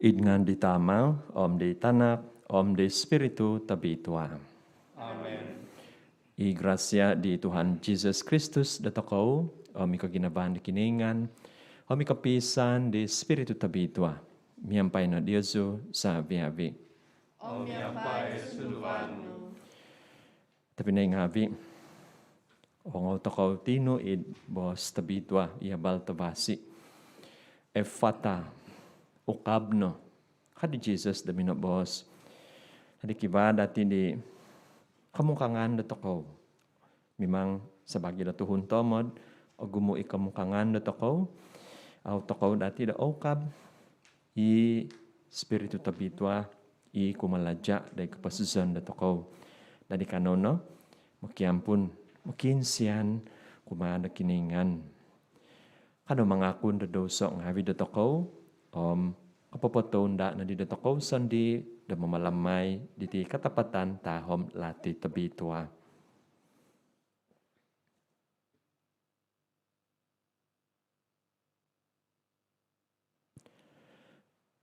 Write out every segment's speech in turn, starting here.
Idngan di tama, om di tanak, om di spiritu tabitua. Amen. I gracia di Tuhan Jesus Kristus datokau, om ika ginabahan di kiningan, om ika pisan di spiritu tabitua. Miampay na Diosu sa vihavi. Om yapai sulvanu. Tapi na yung havi, ongaw takaw tino id bos tabitua, iabal tabasi. Efata, ukabno, kadi Jesus dami na bos. Hadi kiba dati di kamukangan dato ko. Mimang sa bagi dato huntomod, o gumui kamukangan dato ko. Aw takaw dati da ukab, i spiritu tabitua, i kumaladya, day kapasusan dato ko. Dadi kanono, makiampun, makinsiyan, kumada kiningan. Kano mga kun da doso ng hawi dato ko, kapapaton da na di dato ko, sandi da mamalamay, diti katapatan tahom lati tabitua.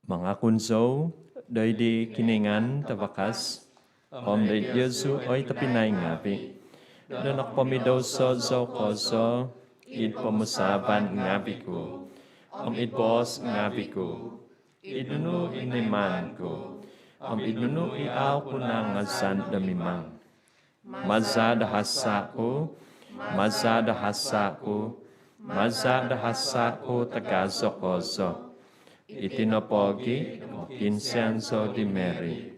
Mga kunso, day di kiningan tabakas, day Yesu oy tapinay ngabi. Danak pamidoso zo koso, id pamusaban ngabi ko. Id bos ngabi ko. Idunu iniman ko. Idunu iaw ko na ngasan damimang. Mazada hasa ko, mazada hasa ko, mazada hasa ko tagazo koso. Itinopogi, kinsianso di Mary.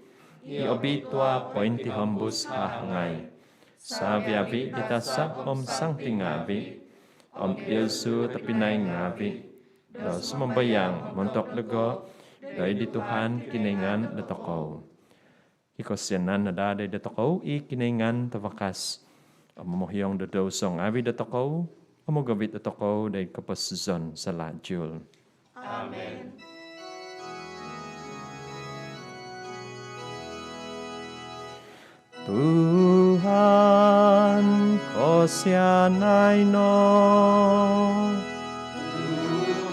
Iobitwa pointi hambus ahangay. Sabi-abi itasap sang tingabi. Ilsu tapinay ngabi. Do sumambayang montok lugo. Doy di Tuhan kiningan datokaw. Ikosyanan na daday datokaw kiningan tawakas. Mamuhyong dadosong abi datokaw. Amugabit datokaw day kapasuzon sa lajul. Amen. Tuhan ko siyanay no.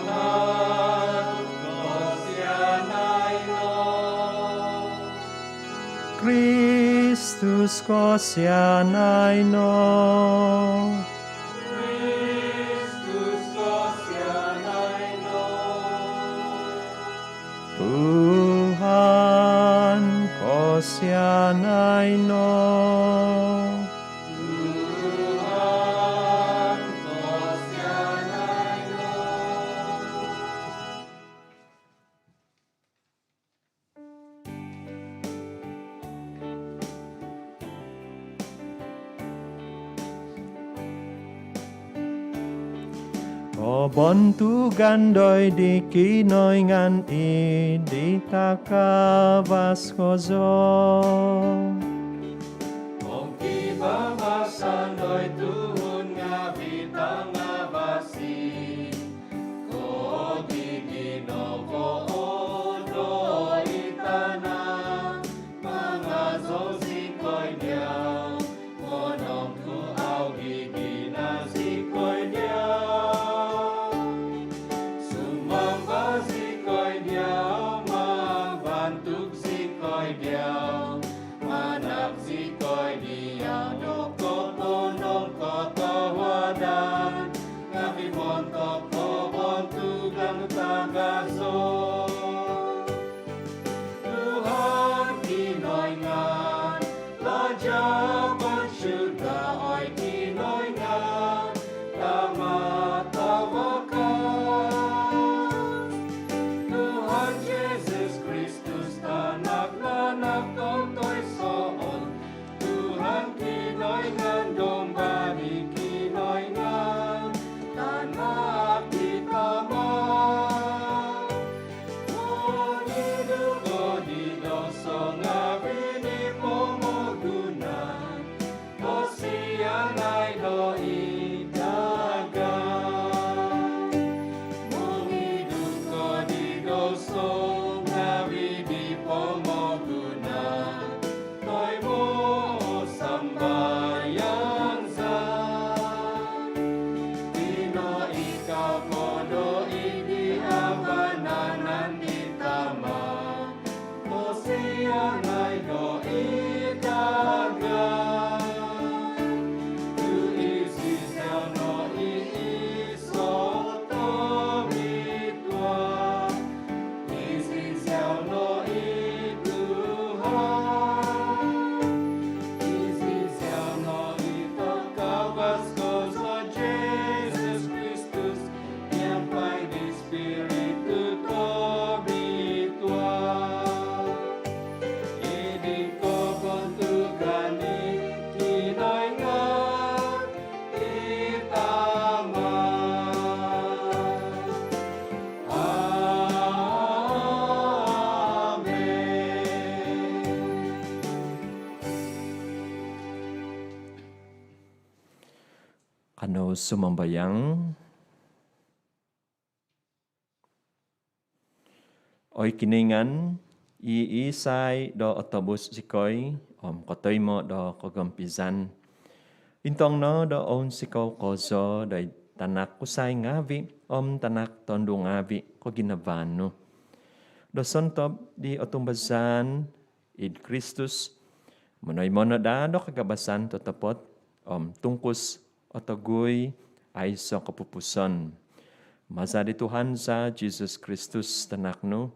Tuhan ko siyanay no. Kristus ko siyanay no. Kristus ko siyanay no. Tuhan ko siyanay no. Tuhan ko siyanay no. O bontugan doy di kinoy ngan di takabas kozo. Om kibabasan doy tuhun nga bitang nga basi. Ko giginovo do itana. Mga zosikoy diyaw. Monong ku au gigina sikoy diyaw. Sumamba sikoy diyaw. Mabantug sikoy diyaw. Manak sikoy diyaw. Doko ponong kotawadan. Ngapi montok ko bontugang tagaso. Tuhan kinoy ngan. Lajaban syurga oy kinoy ngan. Tama tawakan. Tuhan Yesus Kristus tanak lanak nai do itaga. Tu isi sel no iso tomitwa. Isi sel no Tuhan. Isi sel no kawas gozo Jesus Christus. Yang pai di Spiritu tomitwa. Idi ko bontugani kinoy nga itama. Amen. Kano sumambayang, oy kiningan, iisay do otobus sikoy, kotoy mo do kogampizan. Intong no do on sikaw kozo do tanak kusay ngavi, tanak tondo ngavi ko ginabano. Do sontob di otumbazan, id Kristus, manoy mono da do kagabasan totapot, tungkus otogoy ay so kapupuson. Masa di Tuhan sa Jesus Kristus tanakno,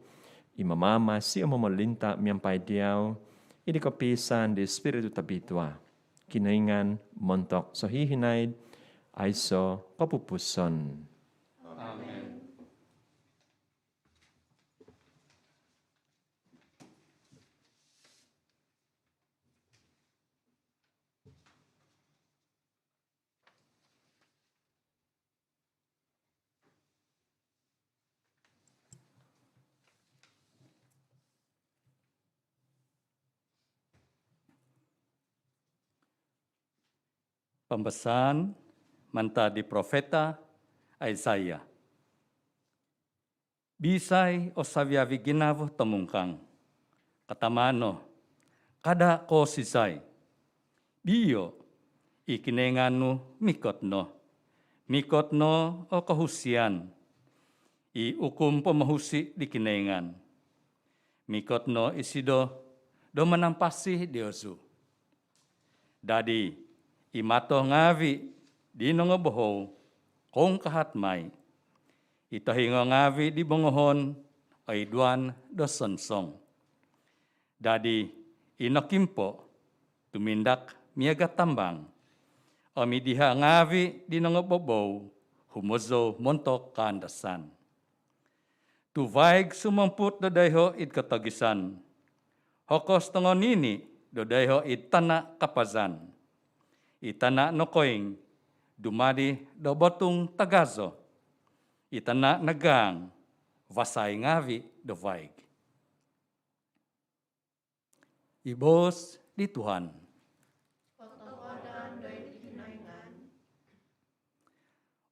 imamama si umamalinta miyampay diyaw, idi kapisan di Espiritu tabitwa, kinaingan montok so hihinaid ay so kapupuson. Pembesan manta di profeta Isaiah. Bisay o sabiavi ginavo tamungkang. Katamano, kada ko sisay. Biyo, ikinenganu mikotno. Mikotno o kahusian. Iukum pemahusi di kinengan. Mikotno isido do manampasi diosu. Dadi, imato ngavi di nongoboho kong kahatmay. Itahingo ngavi di bongohon ay duan do sonsong. Dadi inokimpo tumindak miaga tambang. Omidiha ngavi di nongobobo humozo montok kaandasan. Tuvaig sumamput do dayho id katagisan. Hokos tongonini do dayho id tanak kapazan. Itana nokoing dumadi do botung tagazo. Itana nagang vasay ngavi do vaig. Ibos di Tuhan.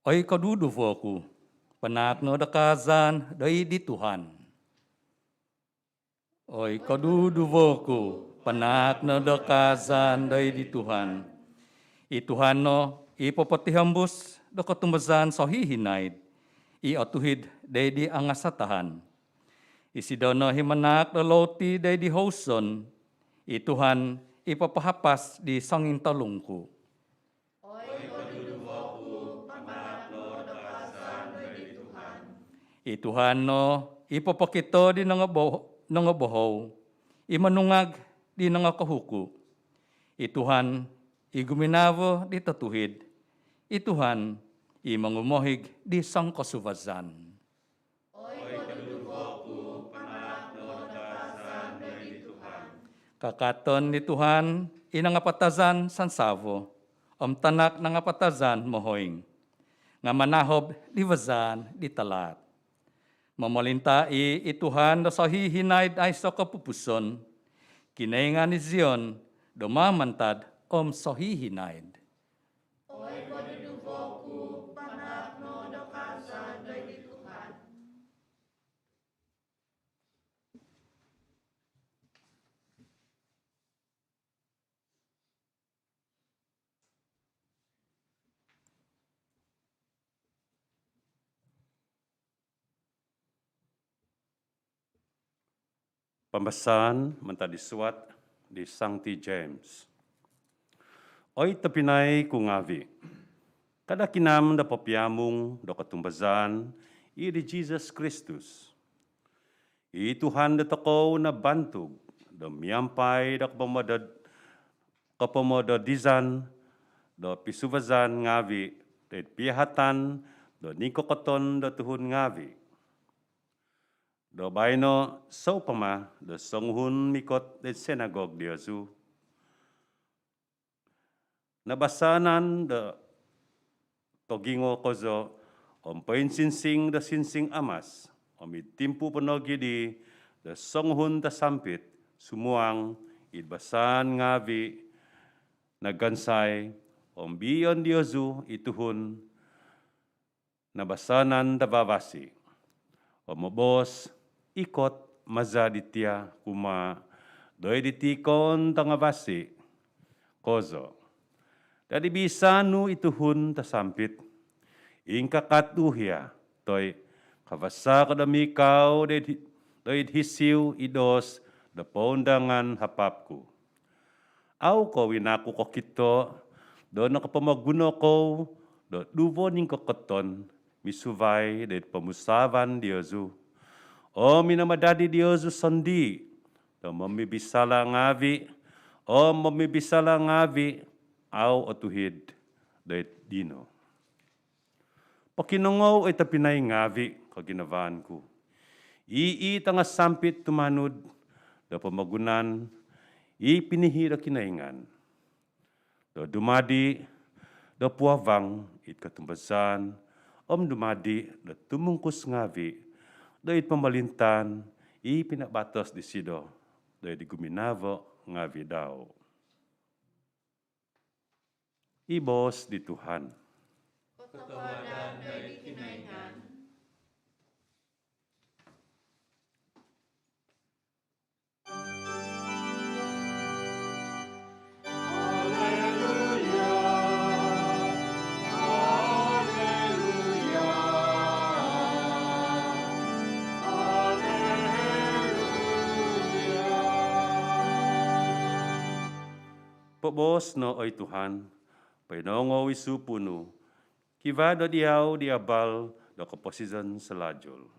Oy kadudu voku, panak no dakazan doi di Tuhan. Oy kadudu voku, panak no dakazan doi di Tuhan. Ituhan no ipopotihambus do katumbazan sohihinaid. Iotuhid day di angasatahan. Isidono himanak do loti day di hoson. Ituhan ipapahapas di sanging talungku. Ituhan no ipopakito di nangaboho. Imanungag di nangakahuku. Ituhan iguminavo di tatuhid. Ituhan imangumohig di sangkasuvazan. Kakaton ni Tuhan inangapatazan sansavo. Tanak nangapatazan mohoing. Nga manahob di vazan di talat. Mamalintai ituhan do sahihinaid ay sa kapupuson. Kinaingan ni Zion do mamantad sohihinaid. Pembahasan mentadi suat di Sancti James. Oi tapinay kungavi. Kada kinam da papiamung da katumbazan i di Jesus Kristus. I Tuhan da toko na bantug da miampay da kapamodadizan da pisuvazan ngavi da pihatan da nikokoton da tuhun ngavi. Do baino saupama do songhun mikot de senagog diazu. Nabasanan do togingo kozo pain sinsing do sinsing amas. Timpu penogi di do songhun ta sampit sumuang idbasan ngavi nagansay biyon diazu ituhun nabasanan tababasi. Mabos ikot mazaditya kuma doy ditikon tangabasi kozo. Dadi bisa nu ituhun tasampit ingkakatuhya toy kavasa kadamikaw doy hisiw idos da paundangan hapapku. Au ko winaku ko kito do nakapamaguno ko do duvo ning kokoton misuvay de pamusavan Diosu. O minamadadi Diosu sandi, o mamibisala ngavi, au otuhid de dino. Pakinongaw ay tapinay ngavi kaginavaan ko. Tanga sampit tumanud, da pamagunan, pinihira kinaingan. Do dumadi, do puavang, katumbasan, dumadi, da tumungkus ngavi, doit pamalintan, pinabatos di sido, doit di guminavo ngavi daw. Ibos di Tuhan. Katawadan dari kinaingan. Pobos no oy Tuhan, painongo isupuno, kiva do diaw diabal do kaposisan selajol.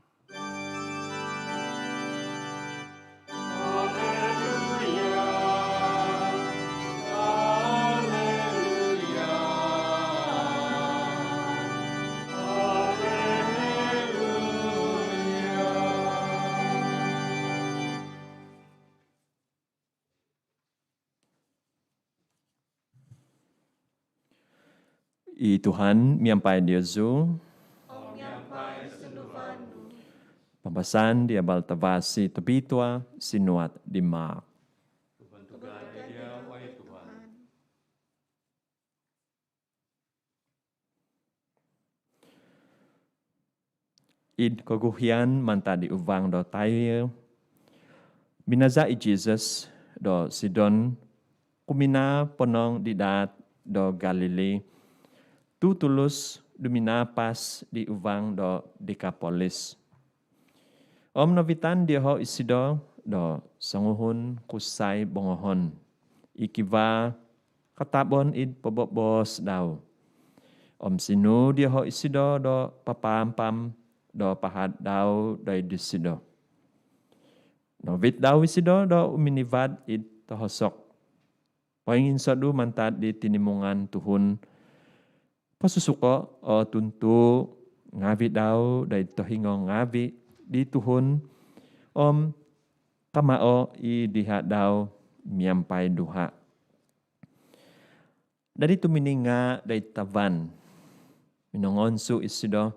I Tuhan miampai Diosu, pambasan di abal tavasi tabitua sinuat di mak. Id kaguhian manta di uvang do tayo, minaza i Jesus do Sidon, kumina ponong didat do Galilei, tutulus duminapas di uvang do Decapolis. Novitan dia ho isido do sanguhun kusay bongohon. Ikiva katabon id pobobos daw. Sinu dia ho isido do papampam do pahad daw do disido. Novit daw isido do uminivad id tohosok. Poingin sadu mantad di tinimungan tuhun pasusuko o tuntu ngavi daw day tohingo ngavi di tuhun kamao i diha daw miampai duha. Dari tumininga day tavan minongonsu isido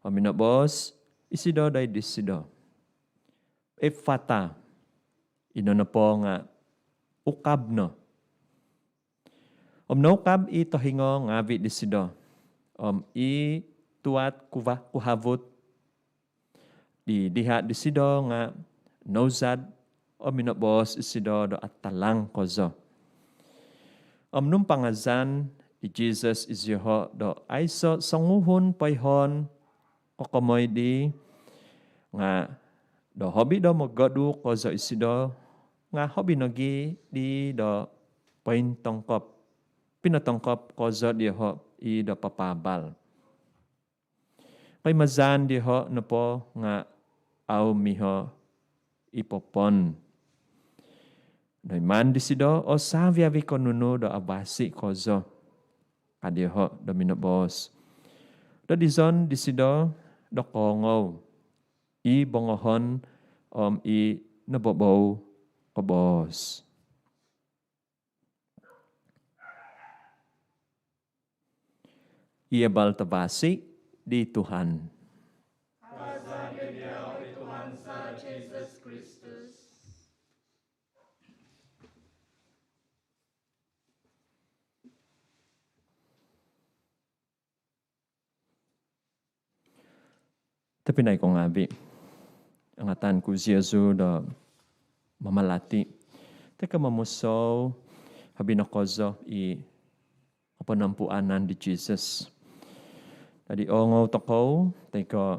o minobos isido day disido. Fata inonopo nga ukabno. Naukab i tohingo ngavi disido. I tuat kuhavut di diha disido nga nozad minobos isido do atalang kozo. Nung pangazan i Jesus isyoho do aiso sanguhun paihon kokomoy di nga Do hobi do magadu ko za isido nga hobi nagi di do pain tongkop pinatongkop ko za di ho i do papabal. Kay mazan di ho na po nga au miho ipopon. Do man di sido o saviavi ko nunu do abasi ko zo. Kadi ho do minabos. Do di zon di sido do kongo. I bongohon i nabobow kobos. Ia baltabasi di Tuhan. Tapi naik kong abi. Angatan ku Yesu do mamalati. Teka mamusaw habi na kozo i kapanampuanan di Jesus. Tadi ongaw toko, teka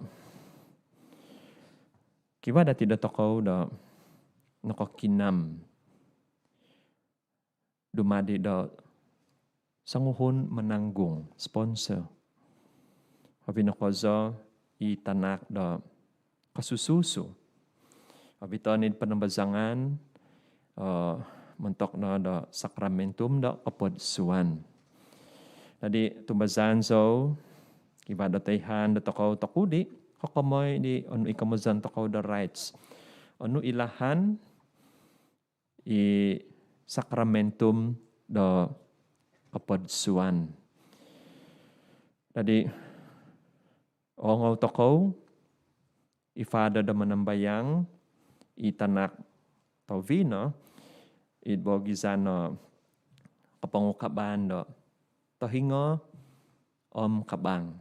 kiwa dati da toko do nakakinam. Dumadi do sanguhon menanggung sponsor. Habi na kozo i tanak do kasususo. Abitonid panambazangan mentok na do sakramentum do kapodsuan. Jadi tumbazan so kiba do tayhan do takaw takudi kakamoy di anu ikamazan takaw do rights. Anu ilahan i sakramentum do kapodsuan. Jadi ongaw takaw ifada da manambayang itanak tawino idbogizano kapangukaban do tahingo kabang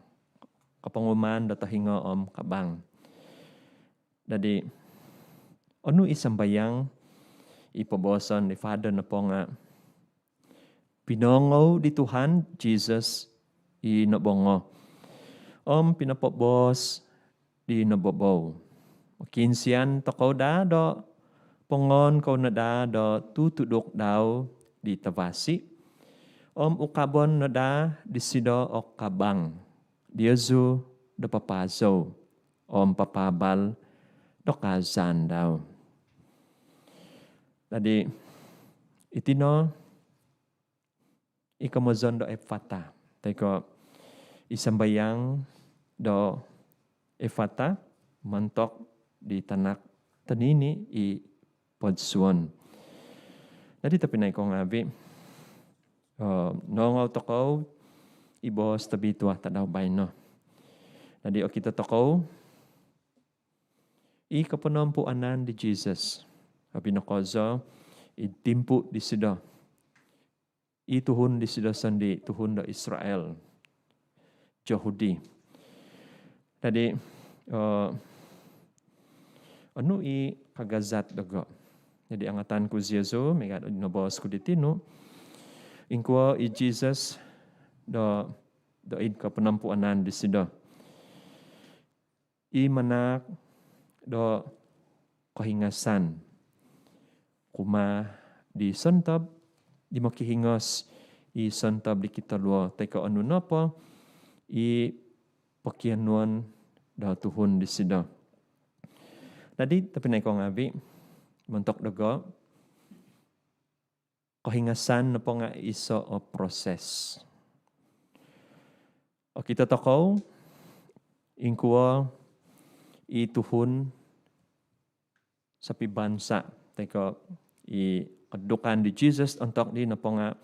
kapanguman do tahingo kabang. Jadi anu isambayang ipaboson ifada na po nga pinongo di Tuhan Jesus inobongo pinapobos di nabobow. Kinsian takaw da do pongon kau na da do tutudok daw di tabasi. Ukabon na da di sido o kabang. Diyazu do papazo. Papabal do kazan daw. Tadi itino ikamazon do efata. Teko isambayang do efata mantok di tanak tanini i podsuon. Jadi tapi naik kong abi nongaw takaw ibos tabi tuah tadaw bayno. Jadi o kita takaw i kapanampuanan di Jesus. Abi nakozo itimpu di sida. I tuhun di sida sandi tuhun da Israel. Yahudi. Tadi anu i kagazat daga. Jadi angatan ku Yesu megat nabos ku ditino. Ingkwa i Jesus do id ka penampuanan di sida. I manak do kahingasan. Kuma di sentab di makihingos i sentab di kita luar teka anu napa i pakianuan da tuhun di sida. Tadi tapi naik kong abi mentok daga kahingasan na po nga iso o proses. O kita takaw ingkuwa i tuhun sa pibansa teka i kadukan di Jesus antok di na po nga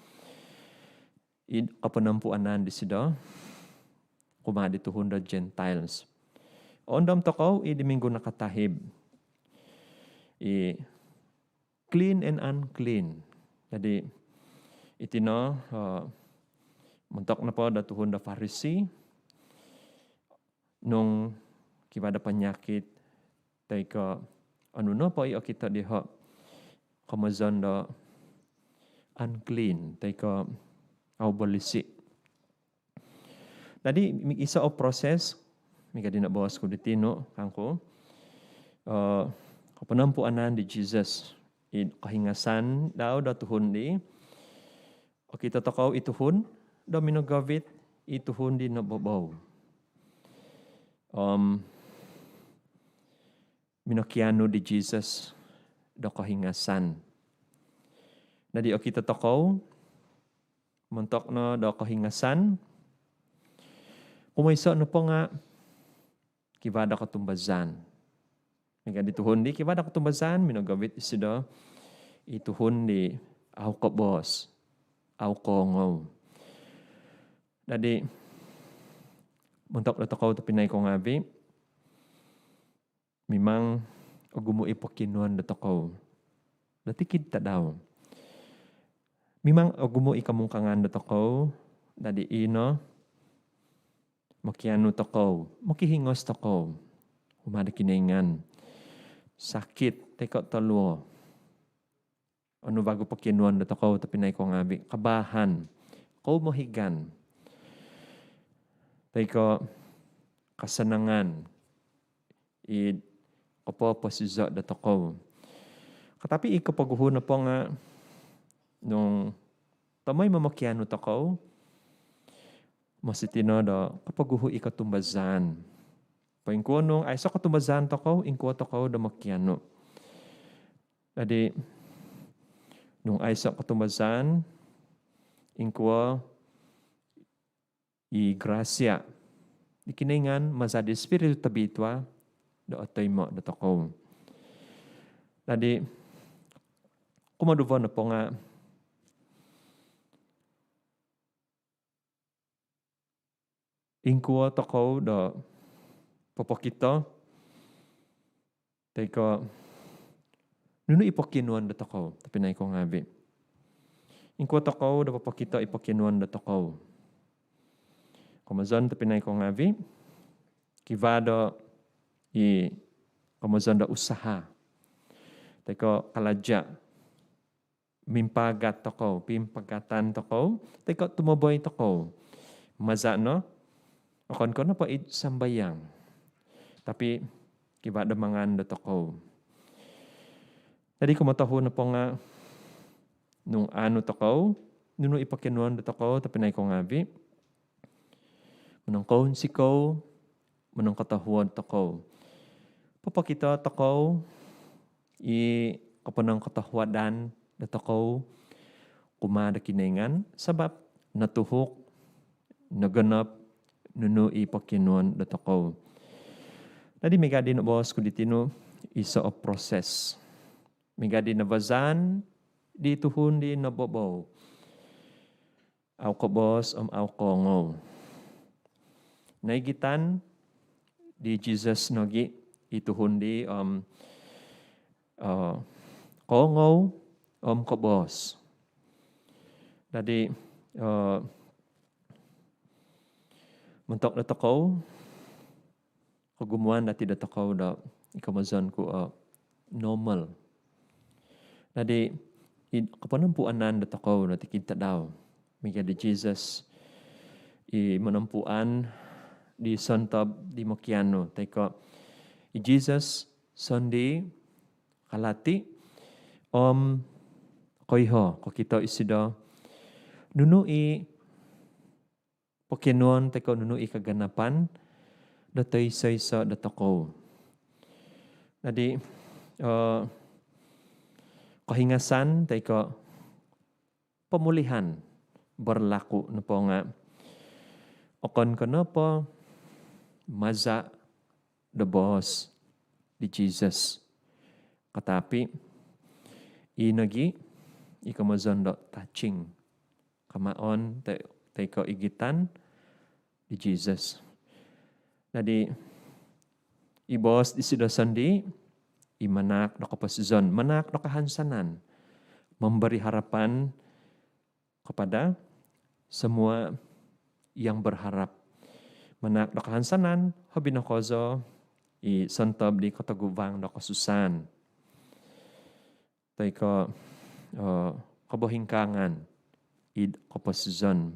i kapanampuanan di sida. Kuma di tuhun da Gentiles. Ondam takaw i diminggo nakatahib. I clean and unclean. Jadi itino mentok na po da tuhun da Pharisee nung kibada penyakit tayo anu no po iyo kita diha kamazon da unclean tayo au balisi. Tadi isa o proses mika dinabawas ko ditino kangko kapanampuanan di Jesus. Kahingasan daw tuhon di. O kita takaw ituhon, daw minagavit, ituhon di nababaw. Minakiano di Jesus, daw kahingasan. Na di o kita takaw, muntok na daw kahingasan, pumaysa na po nga, kibada katumbazan. Nga dituhon di, kibada katumbazan, minagavit isida, ituhon di, aw kabos, aw kongaw. Dadi, muntok na takaw to pinay ko ngabi, mimang agumo ipakinuan na takaw. Natikid ta daw. Mimang agumo ikamungkangan na takaw, dadi ino, makiano takaw, makihingos takaw, humada kiningan, sakit, teko talo, ano bago pakinuan na takaw, tapinay ko ngabi, kabahan, kau mahigan, teko kasanangan, kapapasiza na takaw. Katapi ikapaguho na po nga, nung tamay mamakiano takaw, masitino da kapaguho ikatumbazan. Paingko nung ay sa katumbazan takaw, ingko takaw da makiano. Adi, nung ay sa katumbazan, ingko grasya. Ikiningan, mazadi espiritu tabitwa, da atoy mo da takaw. Adi, kumaduva na po nga, ingkuwa takaw da papakita, teka, nuno ipakinuan da takaw, tapinay ko ngabi. Ingkuwa takaw da papakita ipakinuan da takaw. Kamazan tapinay ko ngabi, kivada kamazan da usaha. Teka, kaladya, mimpagat takaw, pimpagatan takaw, teka, tumaboy takaw. Maza no? Akon ko na po sambayang. Tapi, kiba da mangan da takaw. Tadi kumataho na po nga, nung ano takaw, nung ipakinuan da takaw, tapinay ko ngabi, manang kahon sikaw, manang katahuan takaw. Papakita takaw, kapanang katahuadan da takaw, kumada kiningan, sabab natuhok, naganap, nuno ipakinuan da takaw. Tadi megadi na boss ko ditino, isa o process. Megadi na bazan, di tuhun di nababaw. Aw ko boss, aw kongaw. Naigitan, di Jesus nogi, ituhun di kongaw, ko boss. Tadi, muntok na takaw, kagumuan na tidak takaw da ikamazan ko normal. Tadi, kapanampuanan na takaw na tikita daw. Mika di Jesus, manampuan di santab di makiano. Teka, Jesus, Sunday, kalati, koyho, kakita isida, nuno pakinuan teko nuno kaganapan datay sa datako. Nadi kahingasan teko pemulihan berlaku na po nga okon ko na po maza the boss di Jesus. Katapi inagi ikamazon do touching kamaon teko igitan di Jesus. Nadi ibos di sida sandi imanak na kapasizon, manak na kahansanan, memberi harapan kepada semua yang berharap. Manak na kahansanan, habi na kozo, santab di katagubang na kasusan. Tay ka kabohingkangan, id kapasizon.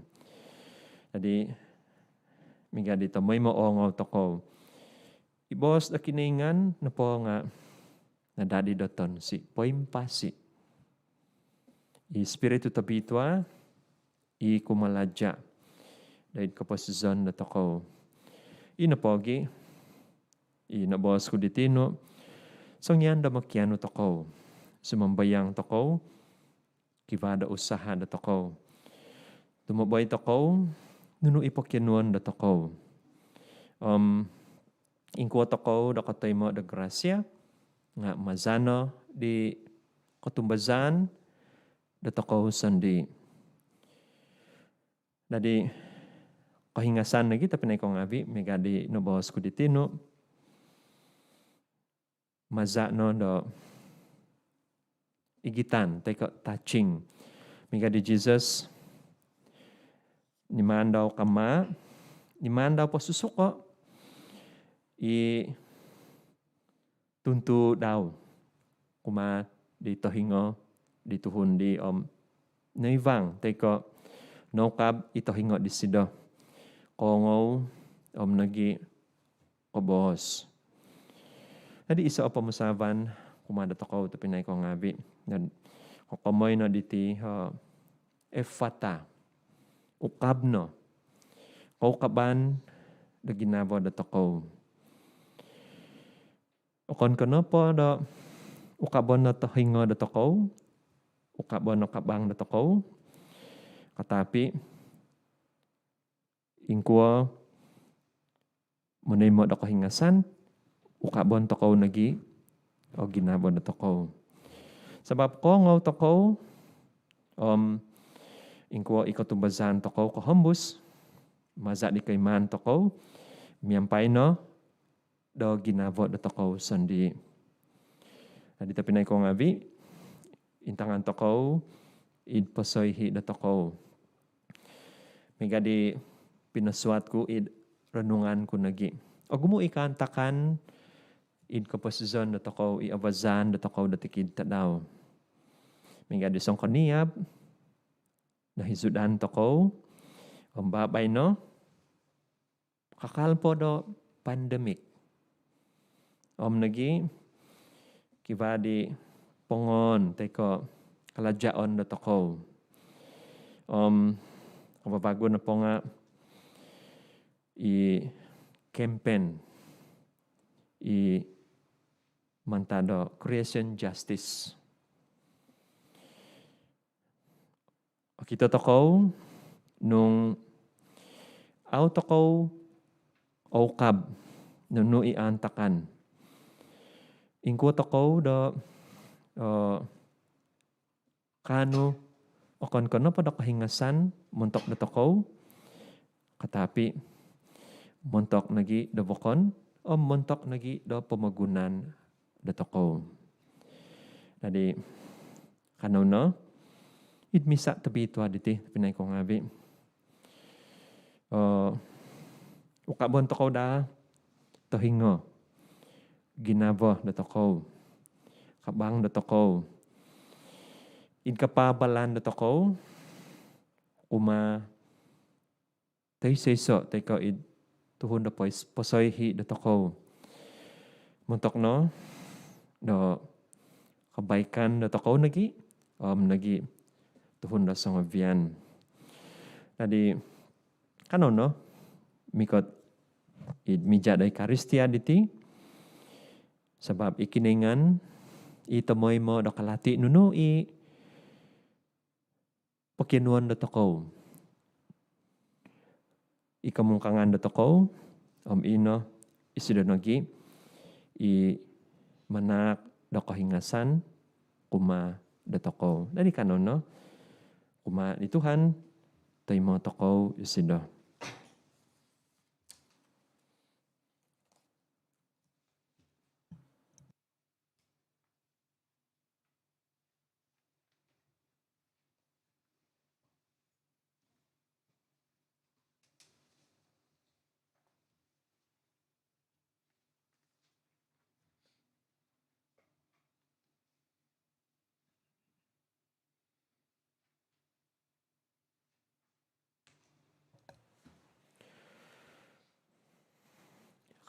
Jadi, miga dito, may maongaw toko. Ibos na kiningan na po nga, na dadi doton si poimpasi. I spiritu tabitwa, i kumalaja. Dahil kapasizan na toko. I napogi, i nabos ko ditino, sangyan da makiano toko. Sumambayang toko, kivada usaha da toko. Tumabay toko, nunu ipokyanuan da toko. Ingkuwa toko da katay mo da grasya, nga mazano di katumbazan, da toko sandi. Dadi kahingasan lagi tapi naik kong abi megadi no bawas ko ditino mazano do igitan teko touching megadi Jesus nimandaw kama nimandaw po susuko i tuntu daw kuma dito hingo dituhun di naivang teko nokab ito hingo di sido kongo nagi kobos. Jadi isa apa musaban kumada toko tapi naik ko ngabi dan kokomoy no diti efata ukabno kaukaban da ginabo da toko. Okon kono po da ukabon na hingo da toko ukabon no kabang da toko katapi ingkuwa munay mo da kahingasan ukabon toko nagi o ginabon na toko. Sebab ko ngaw toko ingkuwa ikatumbasan toko kahambus maza di kaiman toko miyampay no do ginabon na toko sandi. Adi tapi nay ko ngabi intangan toko id pasoyhi da toko. Megadi pinasuat ko id renungan ko nagi. O gumu ikantakan id kapasizan da toko i abazan da toko da tikid tadaw. Megadi song kaniyab na hisudan toko babay no kakalpo do pandemic. Nagi kivadi pongon teko kalajaon da toko. Kababago na po nga i campaign i mantado creation justice. Kita toko nung toko okab nung iantakan. Ingko toko do kano okon kono pada kahingasan montok na toko katapi montok nagi do bokon o montok nagi do pemagunan da toko. Jadi kanono it misa tabi ito aditi pinay ko ngabi. Ukabon toko da tohingo ginabo da toko kabang da toko in kapabalan da toko uma tay seso tay ko id tuhon da posoyhi da toko montok no do kabaikan da toko nagi nagi tuhon da sangavian. Tadi kano no mikot id mija da ikaristia diti sebab ikiningan itamoy mo da kalati nuno i pakinuan da toko. Ikamungkangan da toko ino isidonogi i manak da kahingasan kuma da toko. Dari kanon no kuma di Tuhan tay mo toko isido.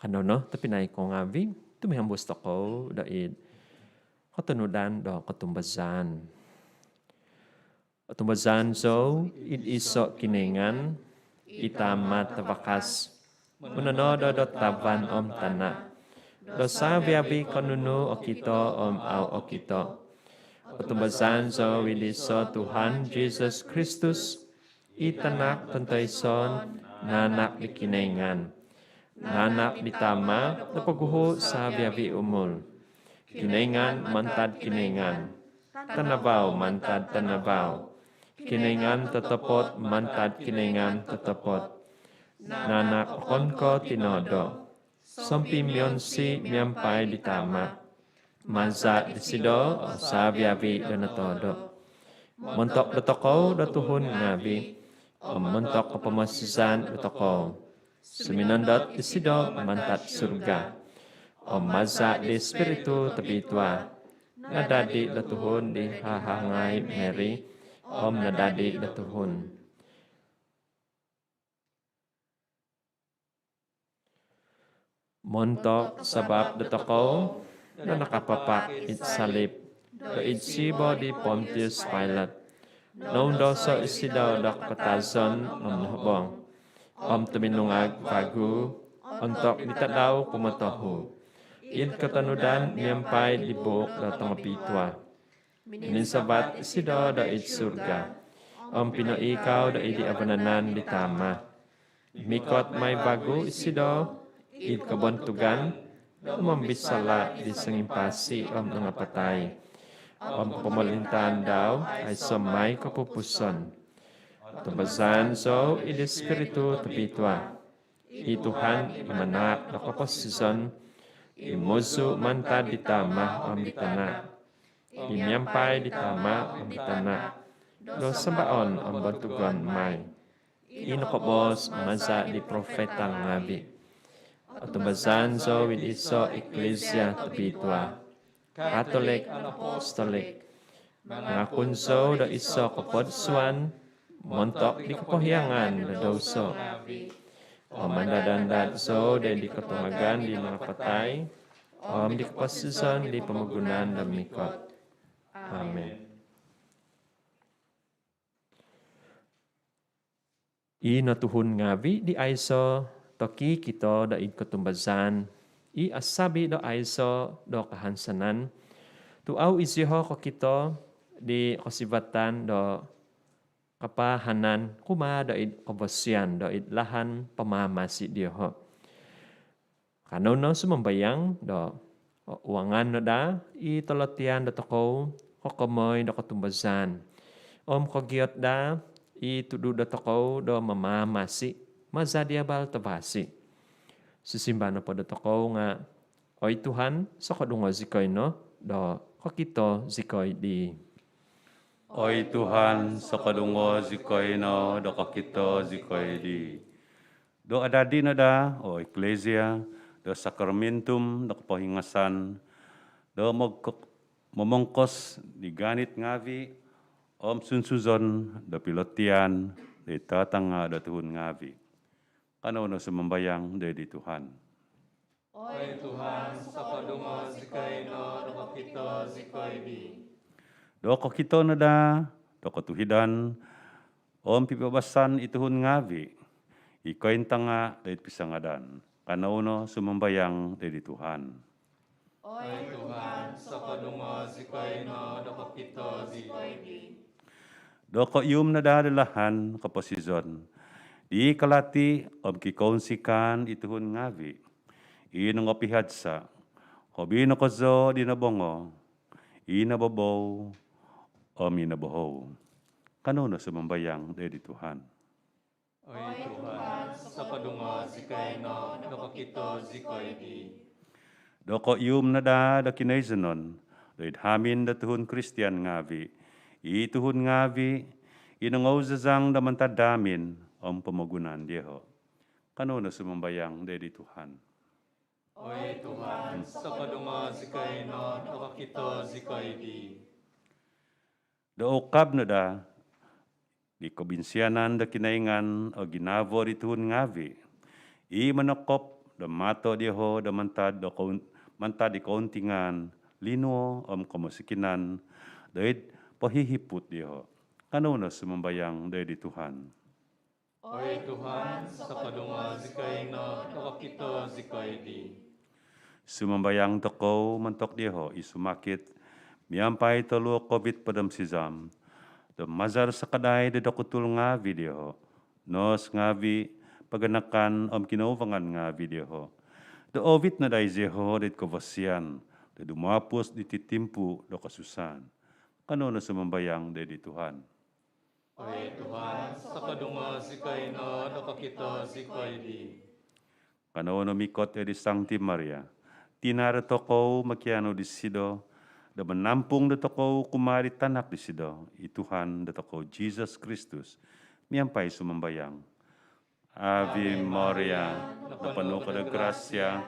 Kanono tapi naik ko ngabi tumihambos toko daid Katanudan do katumbazan. Katumbazan so it iso kinengan itamat tabakas. Munano do taban tanah. Dosa biabi kanunu okito au okito. Katumbazan so widiso Tuhan Yesus Kristus itanak tentayson nanak di kinengan. Nanak ditama napaguho sa biabi umul. Kinengan mantad kinengan. Tanabaw mantad tanabaw. Kinengan tetepot mantad kinengan tetepot. Nanak konko tinodo. Sompimyon si miyampai ditama. Manza disido sa biabi danatodo. Montok datoko datuhun ngabi. Montok kapamasisan datoko. Suminandot disido mantat surga. Maza di spiritu tabitwa. Nadadi datuhun di hahangay Mary. Nadadi datuhun. Montok sabab datoko na nakapapak itsalip. Do itsibo di Pontius Pilate. Noong doso isidaw dak patazon mamnahbong. Tuminungag bagu. Ontok ditadaw kumatohu. Id katanudan niyampay libok datang pitwa. Mininsabat isidaw da it surga. Pinoikaw da idi abananan ditama. Mikot may bagu isidaw. Id kabontugan. Mambisala di sangimpasi mga patay. Pamalintaan daw ay samay kapupuson. Tumbasan so idi spiritu tapitwa. Ituhan imanak na kapasison. Imusu mantad ditama ditana. Imyampay ditama ditana. Do sambaon bantugan may. Inokobos maza di profeta ngabi. Tumbasan so with iso Ecclesia tapitwa. Catholic, Apostolic, mga kunso da iso kapodsuan, montok di kapohyangan da doso. Mandadandad so da di katungagan di mga patay, di kapasison di pamagunan da mikot. Amen. Inatuhun ngavi di aiso, toki kito da katumbasan, asabi do aiso do kahansanan. Tuaw isiho ko kito di kasibatan do kapahanan kuma do id kabasyan do id lahan pamamasi diho. Kanono sumambayang do uangan no da itolotian do toko kokomoy do katumbasan. Kogiyot da itudu do toko do mamamasi mazadiabal tabasi. Sisimba na po dato ko nga, oy Tuhan, sa kadungo zikoy no, do kakito zikoy di. Oy Tuhan, sa kadungo zikoy no, do kakito zikoy di. Do adadi na da, o Ecclesia, do sakramentum, do kapahingasan, do momongkos di ganit ngavi, sunsuzon, do pilotian, di tatanga do tuhun ngavi. Kanono sumambayang dari Tuhan. Oy Tuhan, sa kadungo zikay no, dokakito zikoy di. Doko kito na da, doko tuhidan, pipabasan ituhun ngavi, ikoy tanga dari pisangadan. Kanono sumambayang dari Tuhan. Oy Tuhan, sa kadungo zikay no, dokakito zikoy di. Doko ium na da dalahan kaposizon. Di kalati kikaunsikan ituhun ngavi. Inangopihadsa. Hobi no kozo di nabongo. Inababaw inabaho. Kanono sumambayang dari Tuhan. Oy Tuhan, sa kadungo zikay no, dokakito zikoy di. Doko ium na da kinaizanon. Doid hamin da tuhun Kristian ngavi. Ituhun ngavi. Inangawzazang da mantadamin. Pamagunan diho. Kanono sumambayang dari Tuhan. Oy Tuhan, sa kadungo zikay no, dokakito zikoy di. Dookab na da, di kabinsianan da kinaingan o ginavo rituhun ngavi. I manakop da mato diho da mantad di kauntingan lino kemasikinan, dahil pahihiput dia. Kanuna sumambayang dahil di Tuhan. Oy Tuhan, sa kadunga zikay na nakakita zikay di. Sumambayang toko mentok dia isumakit, miampai telu COVID padam sizam. The mazar sakadai de dokutul ngavi dia nos ngavi paganakan kinauvangan ngavi dia the ovit na dai zeho dit kovasian de dumapus dititimpu do kasusan kano na sumambayang de di Tuhan. Oy Tuhan, sa kadunga zikay na nakakita zikay di. Kano na mikot di Sancti Maria, tinara toko makiano di sido, da menampung da toko kumari tanak di sido, Tuhan da toko Jesus Kristus, miampai sumambayang. Ave Maria, na penuh kada grasya,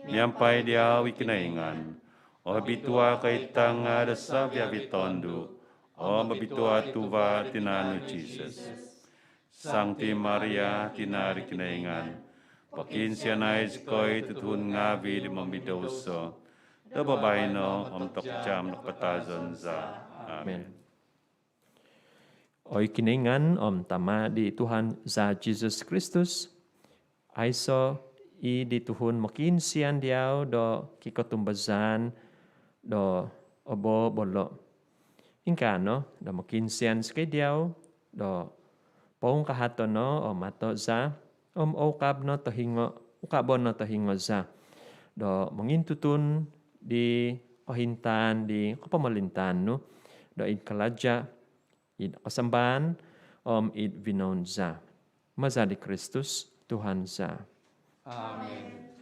miampai dia wikinaingan, o habitua kay tanga da sabya bitondu, o mabitua tuva tinanu Jesus. Sancti Maria, tinari kinaingan, pakinsianay koy tutun ngavi di mamidoso, da babae no tokjam nakpatazon za. Amen. Oy kiningan tama di Tuhan za Jesus Kristus, aiso i di Tuhun makinsian diaw do kikotumbazan do obo bolo. Ingkano do makinsian skay diaw do pong kahato no mato za okab no tohingo ukabon no tohingo za do mangintutun di pahintan di kapamalintan no do inkalaja id kasambahan id vinonza maza di Kristus Tuhan za. Amen.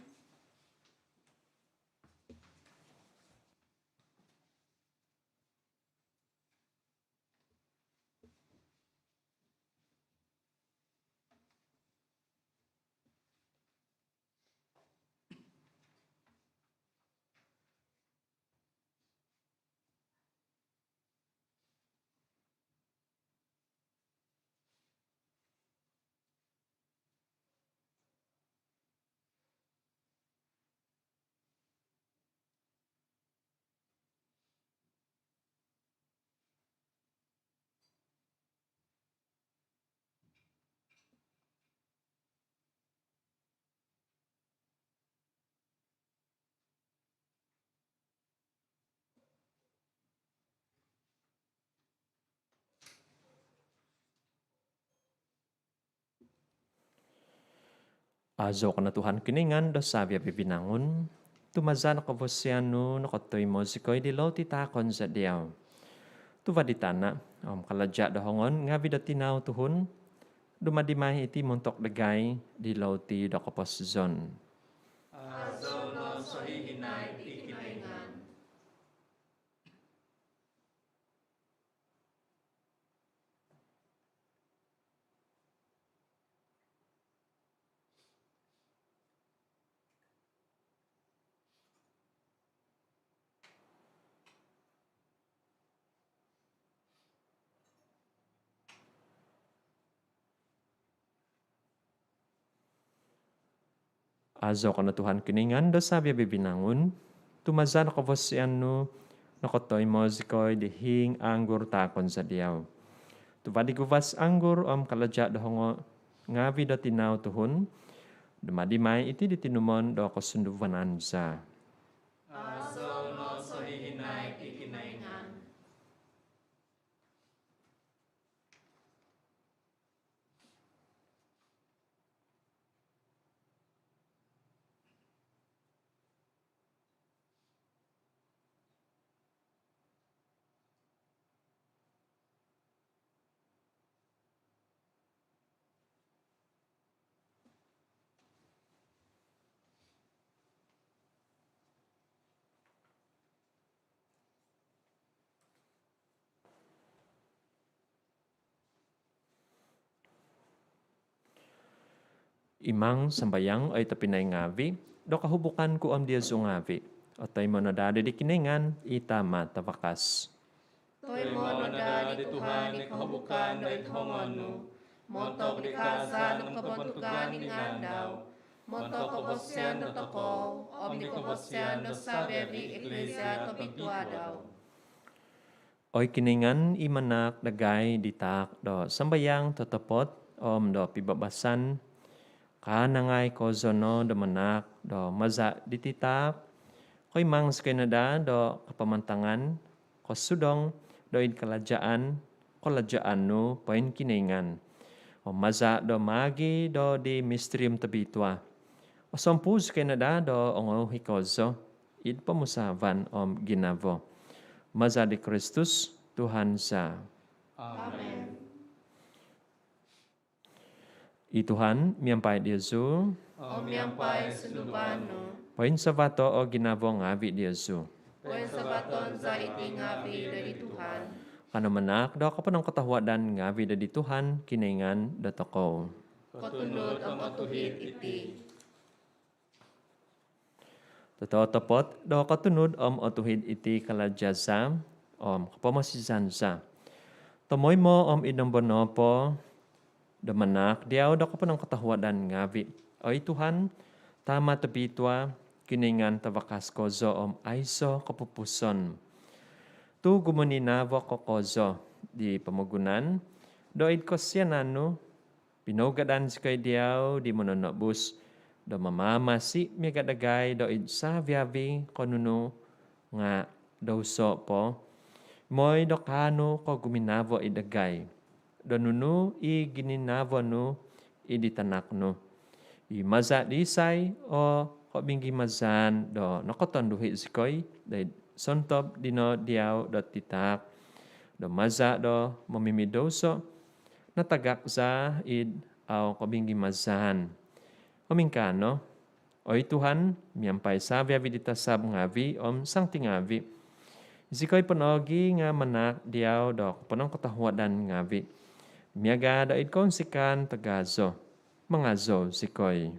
Azo ka na Tuhan kiningan do sabya bibinangon, tumazan ka vosyano nakotoy mo sikoy di lo titakon sa diyaw. Tuva di tana, kaladya do hongon, nga vida tinaw tuhon, dumadimay iti montok dagay di lo ti do kaposizon. Azo no sa hihinay di kinaingan. Azo ka na Tuhan kiningan do sabya bibinangon, tumazan ka vosyano nakotoy mo sikoy di hing anggur takon sa diyaw. Tuva di guvas anggur kaladya do hongo, nga vida tinaw tuhon, dumadimay iti ditinumon do kasunduvanan sa. Azo no sa hihinay di kinaingan. Imang sambayang ay tapinay ngavi, do kahubukan ko dia ngavi. O tay mo na dadi di kiningan, itama tabakas. Toy mo no da di Tuhan ni kahubukan do ithongon no. Montok di kasa ng kabantugan ni ngandaw. Moto kobosian do toko, omni kobosian do sabe di iglesia to bituadaw. Oy kiningan imanak dagay ditak do sambayang totopot do pibabasan kanangay ko zono do manak do maza dititak koy mangs Canada do kapamantangan ko sudong do id kalajaan no poin kiningan o maza do magi do di mistrium tabitwa o sampus Canada do ongo hikozo id pamusavan ginavo. Maza di Kristus, Tuhan sa. Amen. I Tuhan, miyampai di Yesu. Omiampai sudubano. Poin sa vato o ginavo ngavi di Yesu. Poin sabaton za iti ngabi dari Tuhan. Kano manak, do ako panong katahwadan ngavi di Tuhan, kiningan datoko. Kotundot ang otuhit iti. Totoo tapot, do katunod otuhid iti kalajasa, kapamasisansa. Tomoy mo inombono po, damanak, diyaw do kapanong katahwadan ngavi. Oy Tuhan, tama tabitwa, kiningan tawakas kozo aiso kapupuson. Tu gumaninavo ko kozo, di pamagunan, doid ko siya nano, pinogadan si kay diyaw, di mononobus, do mamamasi mi kadagay do sa viavi konuno nga do so po moy do kano ko guminavo idagay do nunu i gininavo no iditanak no i maza disay o ko bingi mazan do nakotonduhi sikoy day sontob dino diaw do titak do maza do mamimidoso natagak sa id aw ko bingi mazan. Omingkano, oy Tuhan, miyampay sabi dita sab ngavi sang tingavi. Isikoy panogi nga manak diaw dok panong katahwadan ngavi. Miyaga daid kon sikan tagazo, mangazo sikoy.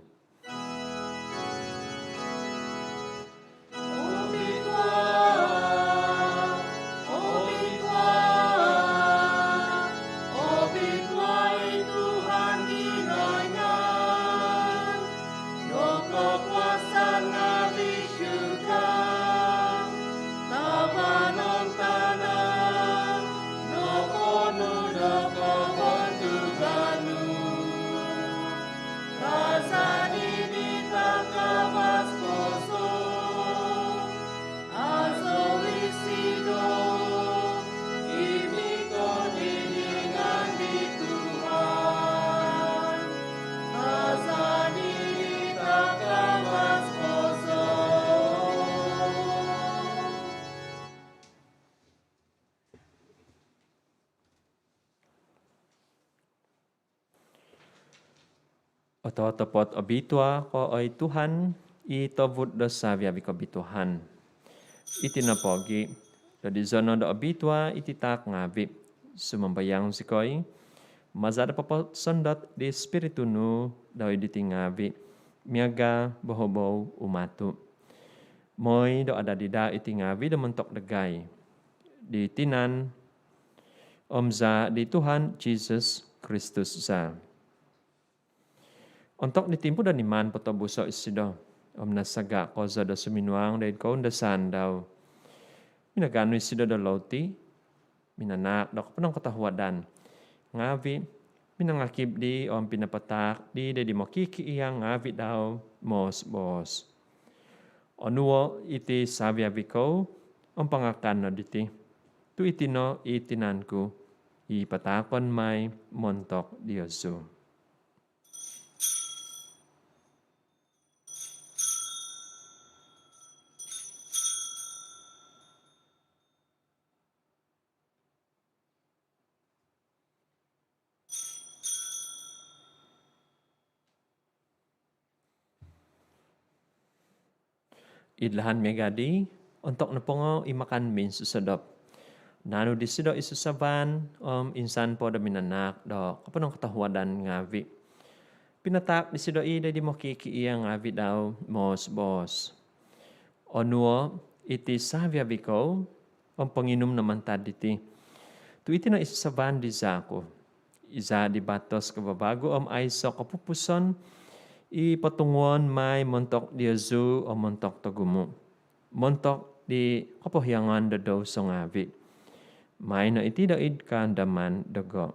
Ototopot obitwa ko oy Tuhan, itobut do savia biko bituhan. Itinapogi, do di zono do obitwa ititak ngavi, sumambayang sikoy, mazada papasondot di spiritu nu do iditingavi, miaga bohobow umatu. Moy do ada dida itingavi do mentok degay, di tinan, omza di Tuhan Jesus Kristus za. Untuk ditimpu dan iman potobuso isido. Nasaga koza do suminuang dahil ko undasan daw. Minagano isido do lauti. Minanak do kapanong katahwadan. Ngavi, minangakib di pinapatak di makiki iyang ngavi daw mos bos. Onuo iti sabiabi ko pangakan no diti. Tu itino itinanku. Ipatakon may montok Diyosu. Idlahan megadi, untuk napongo imakan min susadop. Nano disido isusaban, insan po da minanak, do kapanong katahwadan ngavi. Pinatak disido ida di makiki iya ngavi daw, mos bos. Onuo, iti savia biko, panginum naman taditi. Tu iti na isusaban di zako. Iza di batos kababago aiso kapupuson, Ipatungon may montok di azu o montok tagumo. Montok di kapohyangan da daw sa ngavi. May na itidaid ka andaman dago.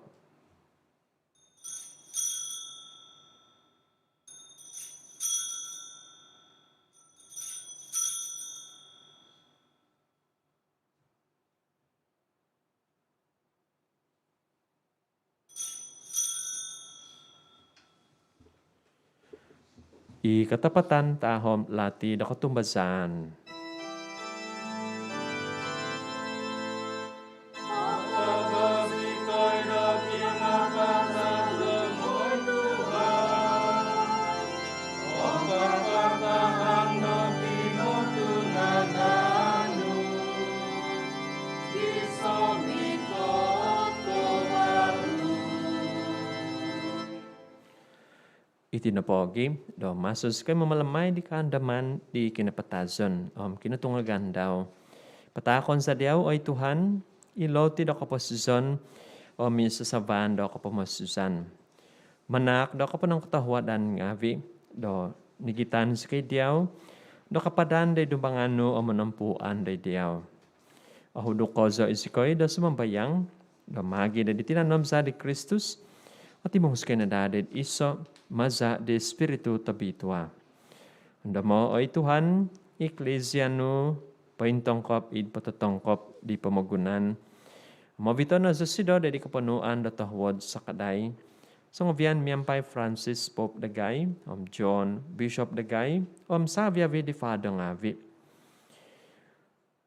Ikatapatan tahom lati da katumbasan. Itinapogi, do masus kay mamalamay di kaandaman di kinapatazon, kinutungagan daw. Patakon sa diyaw ay Tuhan, iloti do kaposizon, misasaban do kapamasusan. Manak do kapanang katahuadan ngavi, do nigitan sa kay diyaw, do kapadan day dumbangano o manampuan day diyaw. Ahudo ko zo isikoy do sumambayang, do magi da ditinanom sa di Kristus, at imong skay na dadid iso, maza de Espiritu tabitwa. Anda mo ay Tuhan, Ecclesia no, paintongkop id patatongkop di pamagunan. Mabito na sa sido de di kapanuan da tahwad sa kaday. So ngabian miyampay Francis Pope Dagay, John Bishop Dagay, Savia di Fado ngavi.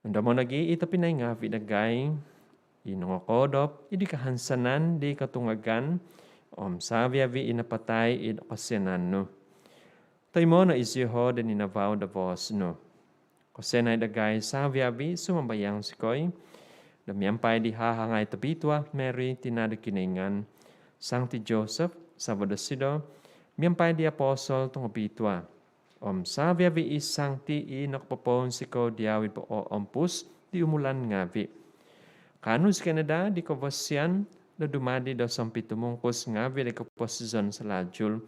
Anda mo nagi itapinay ngavi Dagay, inongokodop, idi kahansanan di katungagan, Savia vi inapatay id okasyanan no. Tay mo na isiho din inavaw da vos no. Kasenay dagay savia vi sumambayang sikoy. Damiyampay di hahangay tabitwa Mary tinada kiningan. Sancti Joseph Sabado sido. Miyampay di apostol tungabitwa. Savia vi isangti inakpapon siko diawid po o ompus di umulan ngavi. Kanus Canada di kavasyan na dumadi daw sa pitumungkos nga vili kaposizon sa lajul.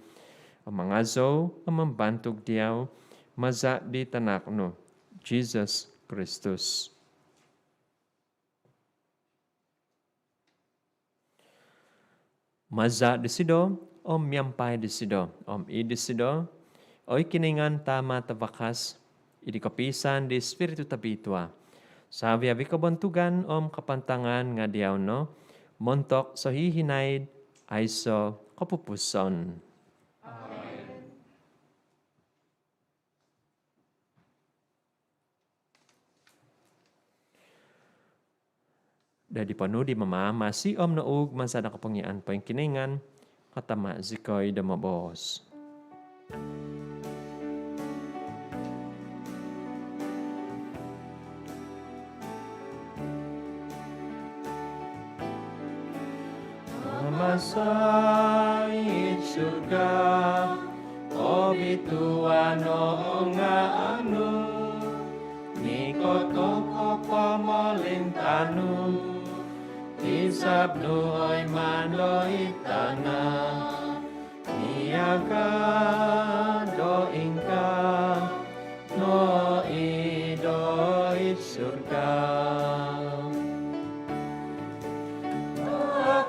Ang mga zo, ang mambantog diyaw, maza di tanakno, Jesus Christus. Maza di sido, miyampay di sido, idi sido, kiningan tama tabakas, idi kapisan di Espiritu tabitwa. Sabi abi kabantugan, kapantangan nga diyaw no, montok sa hihinaid ay so kapupuson. Amen. Dadi panu di mamama si naug man sa nakapangyaan pa yung kiningan, katama zikoy damabos. Masay surga, o bituan o nga ano, ni kotoko pamalintano, isap do'y mano itana, niyaga doing ka, no ido'y surga.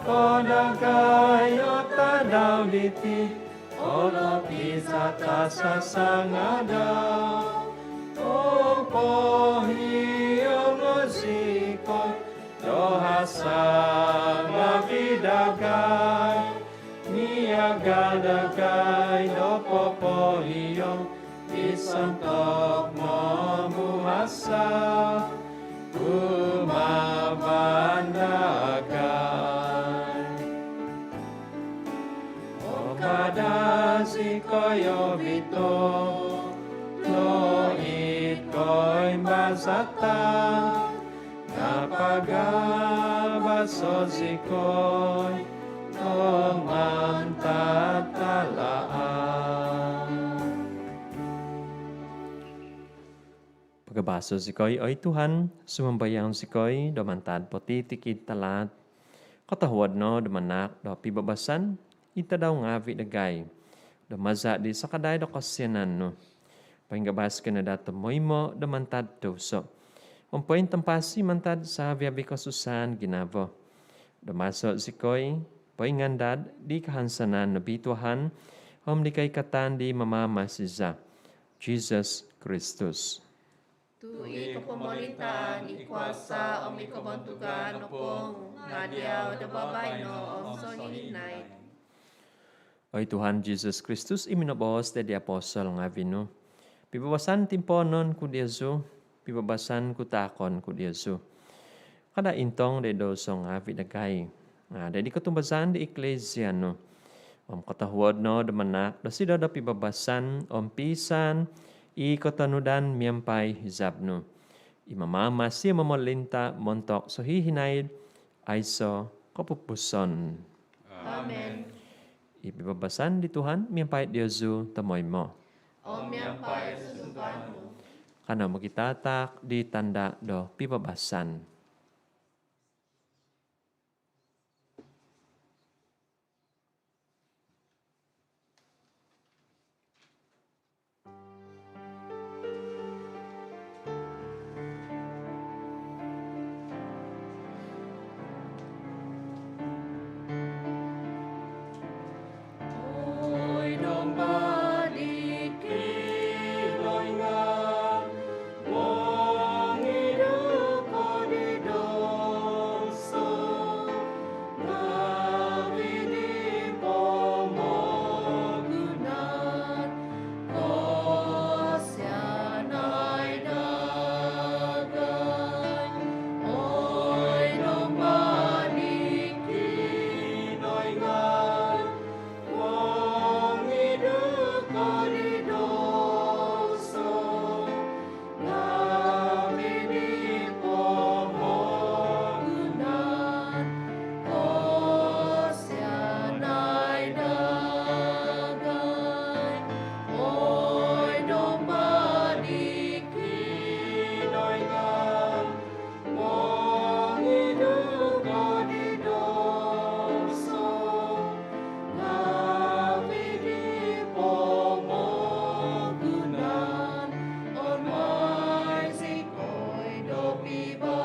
Kodagayo tadaw diti, olo pisa tasa sangadaw, o pohiyong osikoy, dohasa nga vidagay, niyagadagay do popohiyong, isantok mo muhasa, umabandagay. Kadasi koyo bito, loit ko'y masata, napagabaso si ko'y kong mantatalaan. Pagabaso si ko'y oy Tuhan, sumambayang si ko'y domantad poti tikid talat, katahuad no domanak do pibabasan, ita daw nga dagay. Damaza di sakaday do kasyanan no. Pahinggabas ka na dato mo da mantad doso. Umpoin tempasi mantad sa biyabi kasusan ginavo. Damaso si koy, poingandad di kahansanan na bituhan, di kay katan di mamama siya. Jesus Christus. Tui kapamalitaan, ikuasa, om ikabantugan, opong, ngadiaw, dababay no, om songinay. Oy Tuhan Jesus Kristus, iminobos di apostol nga vino. Pibabasan timponon ku Diyasu, pibabasan ku takon ku Diyasu. Kada intong de dosong nga vidagay. Dedi katumbasan di eklesia no. Om katahuod no damanak, dasido da pibabasan, om pisan, i katanudan miyampay hizab no. Imamama siya mamalinta montok so hihinaid, ayso kapupuson. Amen. Ipibabasan di Tuhan, miyampay Diyosu tamoy mo. Om yampay susuban mo. Kana magitatak di tanda do pibabasan. Oy domba dikiloingan, mong hidup ko di dosa, ngawi di pomogunan, kosyanay dagay. Oy domba dikiloingan, mong hidup ko di dosa, ngawi di pomogunan, kosyanay dagay. Oy domba dikiloingan, mong hidup ko di dosa, ngawi di pomogunan, on may sikoy do pibabasan.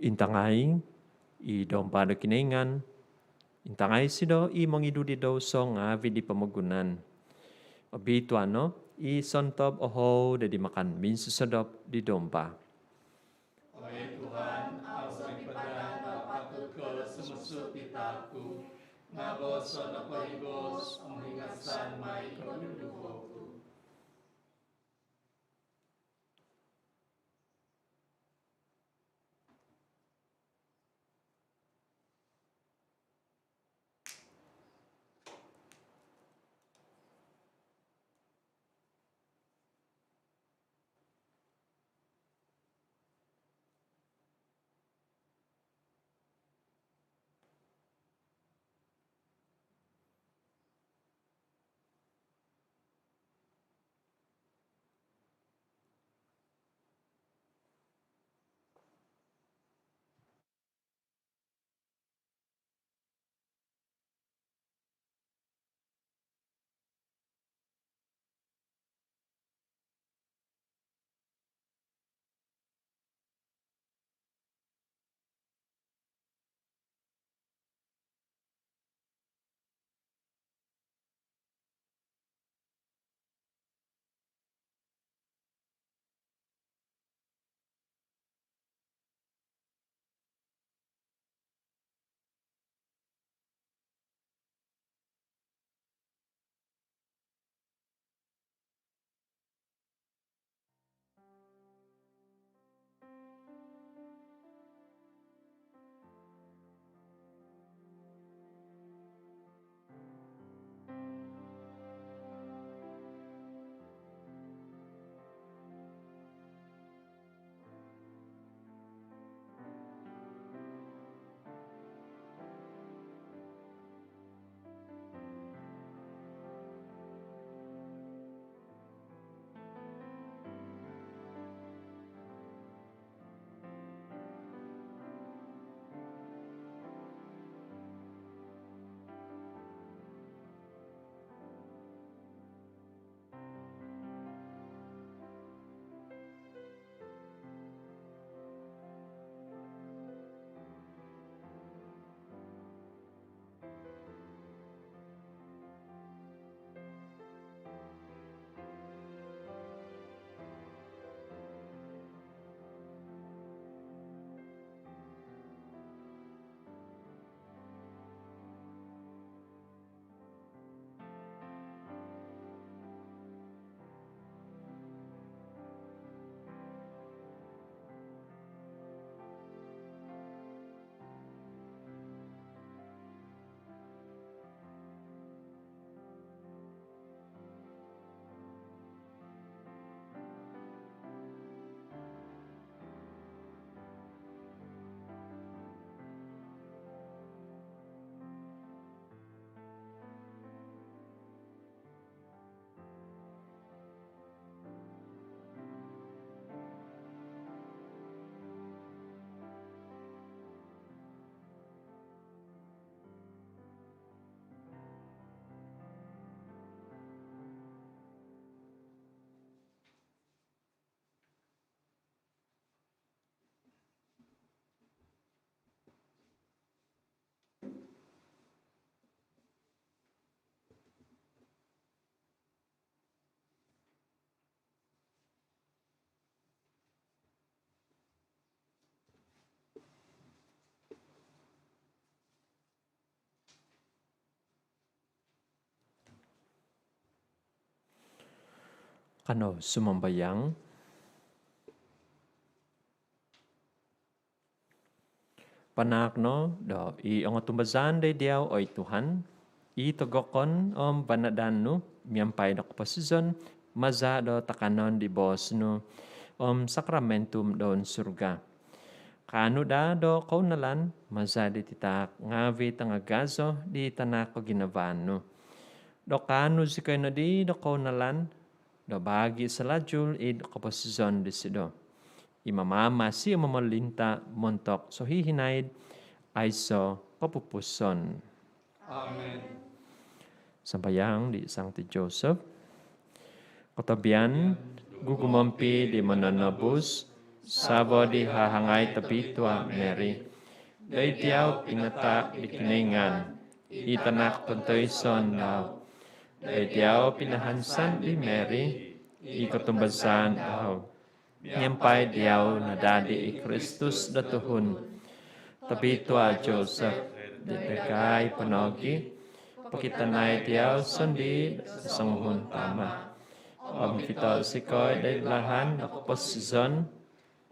Intangay, i dompado kiningan, intangay sido i mangidu di doso nga vidi pamagunan. Obito ano, i sontob oho dedi makan minsusadop di dompa. Ano sumambayang? Panakno do ang atumbazan day diaw oy Tuhan itogokon banadanu miampay do posisyon maza do takanon di bos no sakramentum don surga. Kano da do kaunalan maza di titak ngavi tangagazo di tanako ginavano. Do kano si kayo na di do kaunalan do bagi sa lajul id kaposisyon di sido. Imamama si mamalinta montok so hihinaid ay so kapupuson. Amen. Sambayang di Sancti Joseph. Katabian gugumampi di mananabus sabo di hahangay tabitwa Mary. Day diyaw pinata di kiningan itanak tuntoyson daw. Day diyaw pinahansan di Mary ikatumbasan daw. Nyampay diyaw na dadi i Kristus datuhun. Tabitwa Joseph, didagay panogi, pakitanay diyaw sundi sanghun tama. Pagkita sikoy day lahan na posisyon,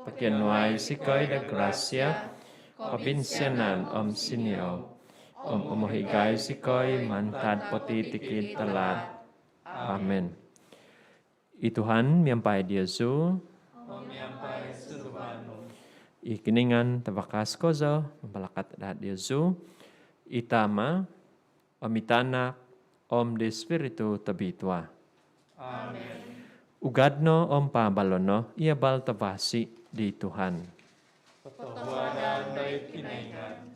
pakianway sikoy da grasya, kabinsyanan sinyo, umahigay sikoy mantad potitikid talat. Amen. Ituhan miyampay Diyasu, ikiningan tabakas kozo, mabalakat dahat Diyasu, itama, amitanak, de Spiritu tabitwa. Amen. Ugadno pabalono, iabal tabasi di Tuhan. Patawanan day kinaingan.